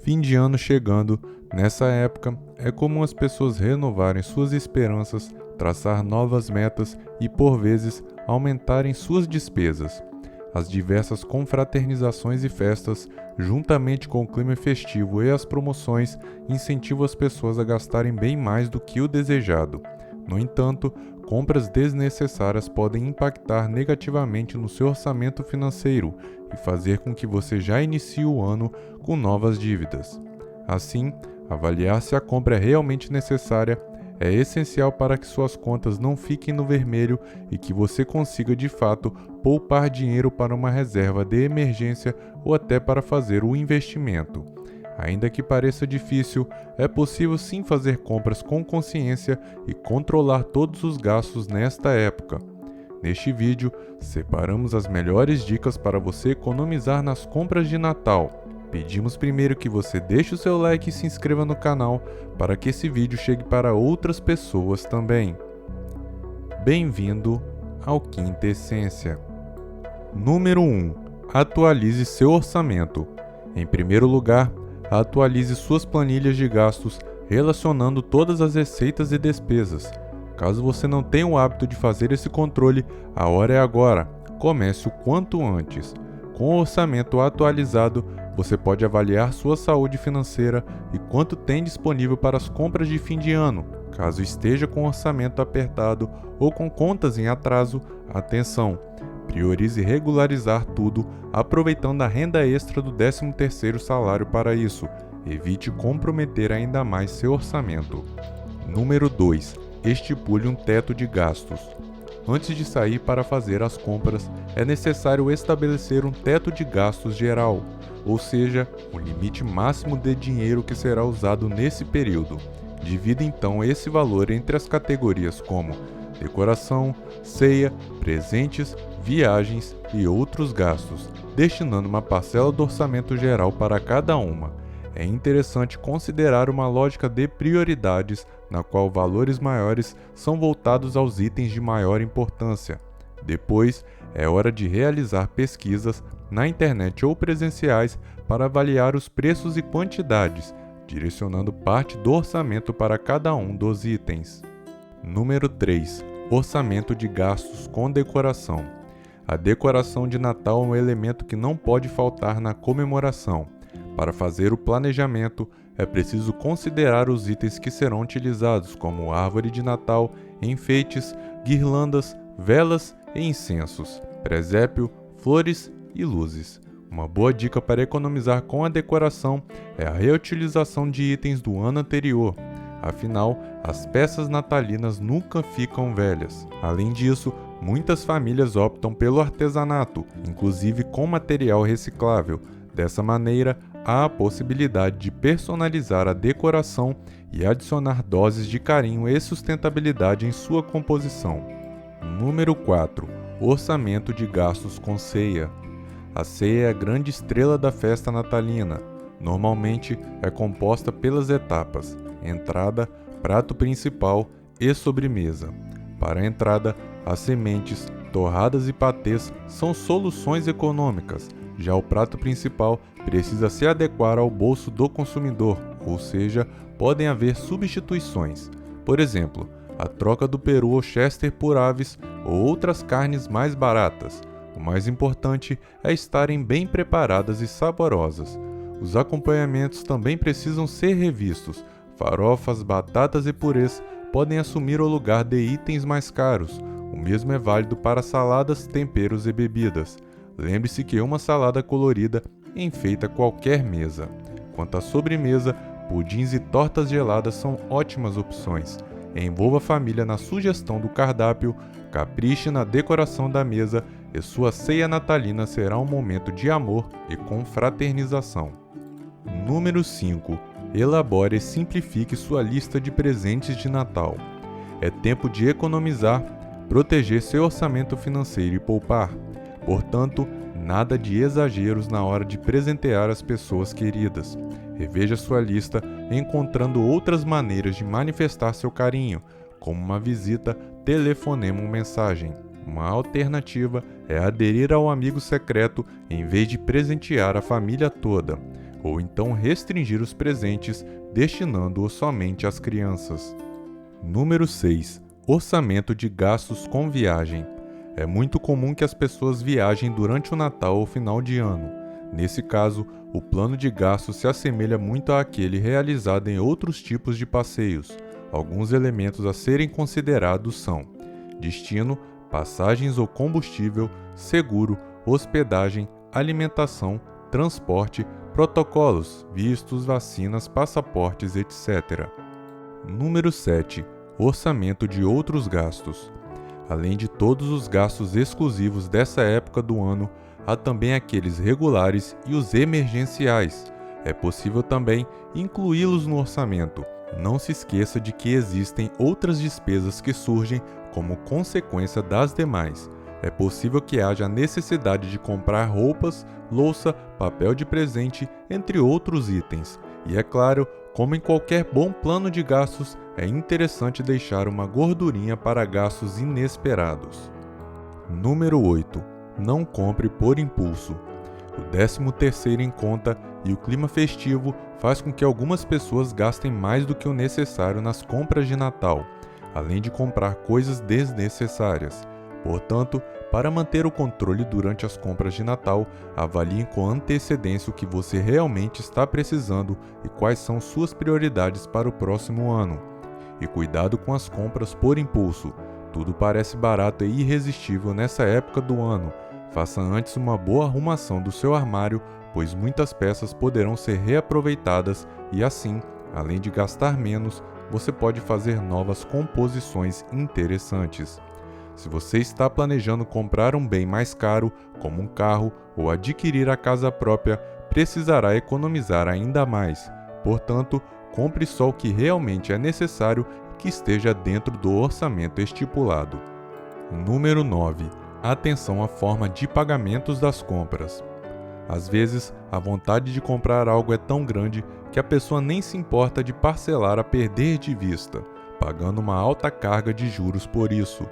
Fim de ano chegando, nessa época é comum as pessoas renovarem suas esperanças, traçar novas metas e, por vezes, aumentarem suas despesas. As diversas confraternizações e festas, juntamente com o clima festivo e as promoções, incentivam as pessoas a gastarem bem mais do que o desejado. No entanto, compras desnecessárias podem impactar negativamente no seu orçamento financeiro e fazer com que você já inicie o ano com novas dívidas. Assim, avaliar se a compra é realmente necessária é essencial para que suas contas não fiquem no vermelho e que você consiga de fato poupar dinheiro para uma reserva de emergência ou até para fazer o investimento. Ainda que pareça difícil, é possível sim fazer compras com consciência e controlar todos os gastos nesta época. Neste vídeo, separamos as melhores dicas para você economizar nas compras de Natal. Pedimos primeiro que você deixe o seu like e se inscreva no canal para que esse vídeo chegue para outras pessoas também. Bem-vindo ao Quinta Essência. Número 1. Atualize seu orçamento. Em primeiro lugar, atualize suas planilhas de gastos relacionando todas as receitas e despesas. Caso você não tenha o hábito de fazer esse controle, a hora é agora. Comece o quanto antes. Com o orçamento atualizado, você pode avaliar sua saúde financeira e quanto tem disponível para as compras de fim de ano. Caso esteja com orçamento apertado ou com contas em atraso, atenção! Priorize regularizar tudo, aproveitando a renda extra do 13º salário para isso. Evite comprometer ainda mais seu orçamento. Número 2. Estipule um teto de gastos. Antes de sair para fazer as compras, é necessário estabelecer um teto de gastos geral, ou seja, o limite máximo de dinheiro que será usado nesse período. Divida então esse valor entre as categorias como decoração, ceia, presentes, viagens e outros gastos, destinando uma parcela do orçamento geral para cada uma. É interessante considerar uma lógica de prioridades, na qual valores maiores são voltados aos itens de maior importância. Depois, é hora de realizar pesquisas na internet ou presenciais para avaliar os preços e quantidades, direcionando parte do orçamento para cada um dos itens. Número 3. Orçamento de gastos com decoração. A decoração de Natal é um elemento que não pode faltar na comemoração. Para fazer o planejamento, é preciso considerar os itens que serão utilizados, como árvore de Natal, enfeites, guirlandas, velas e incensos, presépio, flores e luzes. Uma boa dica para economizar com a decoração é a reutilização de itens do ano anterior. Afinal, as peças natalinas nunca ficam velhas. Além disso, muitas famílias optam pelo artesanato, inclusive com material reciclável. Dessa maneira, há a possibilidade de personalizar a decoração e adicionar doses de carinho e sustentabilidade em sua composição. Número 4. Orçamento de gastos com ceia. A ceia é a grande estrela da festa natalina. Normalmente é composta pelas etapas: entrada, prato principal e sobremesa. Para a entrada, as sementes, torradas e patês são soluções econômicas. Já o prato principal precisa se adequar ao bolso do consumidor, ou seja, podem haver substituições. Por exemplo, a troca do peru ou chester por aves ou outras carnes mais baratas. O mais importante é estarem bem preparadas e saborosas. Os acompanhamentos também precisam ser revistos. Farofas, batatas e purês podem assumir o lugar de itens mais caros. O mesmo é válido para saladas, temperos e bebidas. Lembre-se que uma salada colorida enfeita qualquer mesa. Quanto à sobremesa, pudins e tortas geladas são ótimas opções. Envolva a família na sugestão do cardápio, capriche na decoração da mesa e sua ceia natalina será um momento de amor e confraternização. Número 5. Elabore e simplifique sua lista de presentes de Natal. É tempo de economizar, proteger seu orçamento financeiro e poupar. Portanto, nada de exageros na hora de presentear as pessoas queridas. Reveja sua lista, encontrando outras maneiras de manifestar seu carinho, como uma visita, telefonema ou mensagem. Uma alternativa é aderir ao amigo secreto em vez de presentear a família toda. ou então restringir os presentes, destinando-os somente às crianças. Número 6. Orçamento de gastos com viagem. É muito comum que as pessoas viajem durante o Natal ou final de ano. Nesse caso, o plano de gastos se assemelha muito àquele realizado em outros tipos de passeios. Alguns elementos a serem considerados são: destino, passagens ou combustível, seguro, hospedagem, alimentação, transporte, protocolos, vistos, vacinas, passaportes, etc. Número 7. Orçamento de outros gastos. Além de todos os gastos exclusivos dessa época do ano, há também aqueles regulares e os emergenciais. É possível também incluí-los no orçamento. Não se esqueça de que existem outras despesas que surgem como consequência das demais. É possível que haja a necessidade de comprar roupas, louça, papel de presente, entre outros itens. E é claro, como em qualquer bom plano de gastos, é interessante deixar uma gordurinha para gastos inesperados. Número 8. Não compre por impulso. O 13º em conta e o clima festivo faz com que algumas pessoas gastem mais do que o necessário nas compras de Natal, além de comprar coisas desnecessárias. Portanto, para manter o controle durante as compras de Natal, avalie com antecedência o que você realmente está precisando e quais são suas prioridades para o próximo ano. E cuidado com as compras por impulso. Tudo parece barato e irresistível nessa época do ano. Faça antes uma boa arrumação do seu armário, pois muitas peças poderão ser reaproveitadas e assim, além de gastar menos, você pode fazer novas composições interessantes. Se você está planejando comprar um bem mais caro, como um carro ou adquirir a casa própria, precisará economizar ainda mais. Portanto, compre só o que realmente é necessário e que esteja dentro do orçamento estipulado. Número 9. Atenção à forma de pagamentos das compras. Às vezes, a vontade de comprar algo é tão grande que a pessoa nem se importa de parcelar a perder de vista, pagando uma alta carga de juros por isso.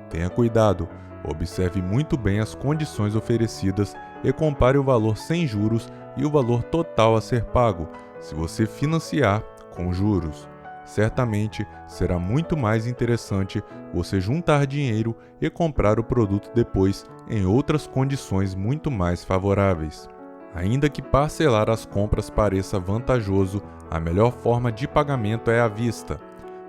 Tenha cuidado, observe muito bem as condições oferecidas e compare o valor sem juros e o valor total a ser pago, se você financiar com juros. Certamente será muito mais interessante você juntar dinheiro e comprar o produto depois em outras condições muito mais favoráveis. Ainda que parcelar as compras pareça vantajoso, a melhor forma de pagamento é à vista.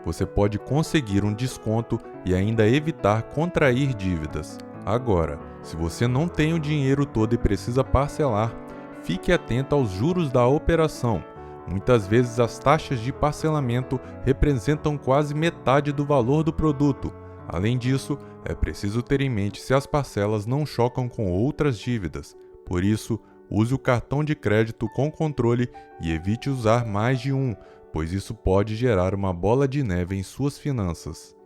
Você pode conseguir um desconto e ainda evitar contrair dívidas. Agora, se você não tem o dinheiro todo e precisa parcelar, fique atento aos juros da operação. Muitas vezes as taxas de parcelamento representam quase metade do valor do produto. Além disso, é preciso ter em mente se as parcelas não chocam com outras dívidas. Por isso, use o cartão de crédito com controle e evite usar mais de um, pois isso pode gerar uma bola de neve em suas finanças.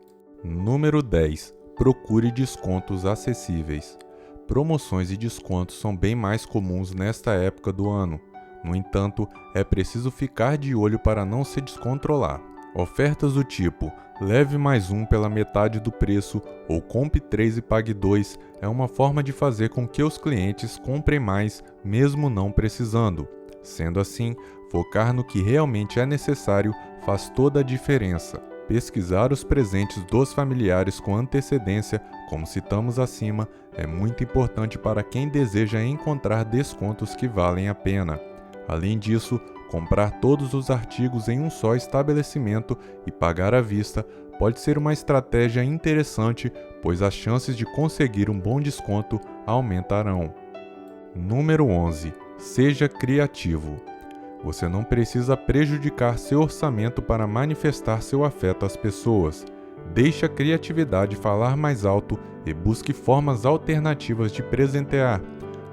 Número 10. Procure descontos acessíveis. Promoções e descontos são bem mais comuns nesta época do ano. No entanto, é preciso ficar de olho para não se descontrolar. Ofertas do tipo leve mais um pela metade do preço ou compre 3 e pague 2 é uma forma de fazer com que os clientes comprem mais, mesmo não precisando. Sendo assim, focar no que realmente é necessário faz toda a diferença. Pesquisar os presentes dos familiares com antecedência, como citamos acima, é muito importante para quem deseja encontrar descontos que valem a pena. Além disso, comprar todos os artigos em um só estabelecimento e pagar à vista pode ser uma estratégia interessante, pois as chances de conseguir um bom desconto aumentarão. Número 11. Seja criativo. Você não precisa prejudicar seu orçamento para manifestar seu afeto às pessoas. Deixe a criatividade falar mais alto e busque formas alternativas de presentear.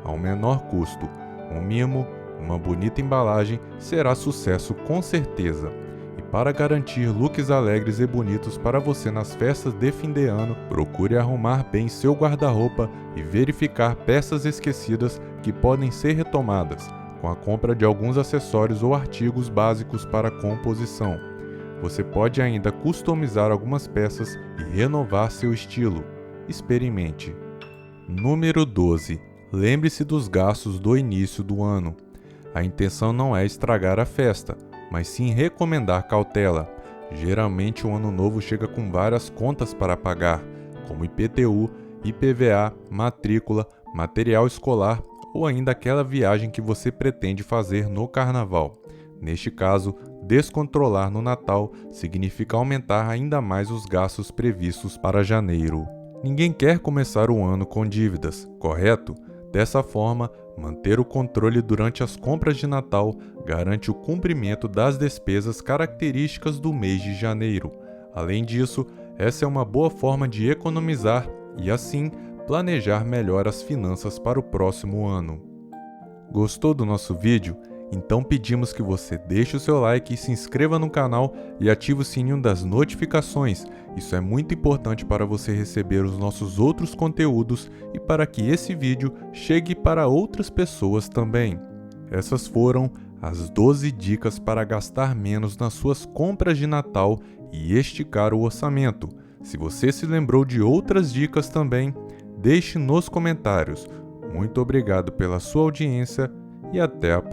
Ao menor custo, um mimo, uma bonita embalagem será sucesso com certeza. E para garantir looks alegres e bonitos para você nas festas de fim de ano, procure arrumar bem seu guarda-roupa e verificar peças esquecidas que podem ser retomadas, com a compra de alguns acessórios ou artigos básicos para composição. Você pode ainda customizar algumas peças e renovar seu estilo. Experimente. Número 12. Lembre-se dos gastos do início do ano. A intenção não é estragar a festa, mas sim recomendar cautela. Geralmente o ano novo chega com várias contas para pagar, como IPTU, IPVA, matrícula, material escolar ou ainda aquela viagem que você pretende fazer no carnaval. Neste caso, descontrolar no Natal significa aumentar ainda mais os gastos previstos para janeiro. Ninguém quer começar o ano com dívidas, correto? Dessa forma, manter o controle durante as compras de Natal garante o cumprimento das despesas características do mês de janeiro. Além disso, essa é uma boa forma de economizar e, assim, planejar melhor as finanças para o próximo ano. Gostou do nosso vídeo? Então pedimos que você deixe o seu like, se inscreva no canal e ative o sininho das notificações. Isso é muito importante para você receber os nossos outros conteúdos e para que esse vídeo chegue para outras pessoas também. Essas foram as 12 dicas para gastar menos nas suas compras de Natal e esticar o orçamento. Se você se lembrou de outras dicas também, deixe nos comentários. Muito obrigado pela sua audiência e até a próxima.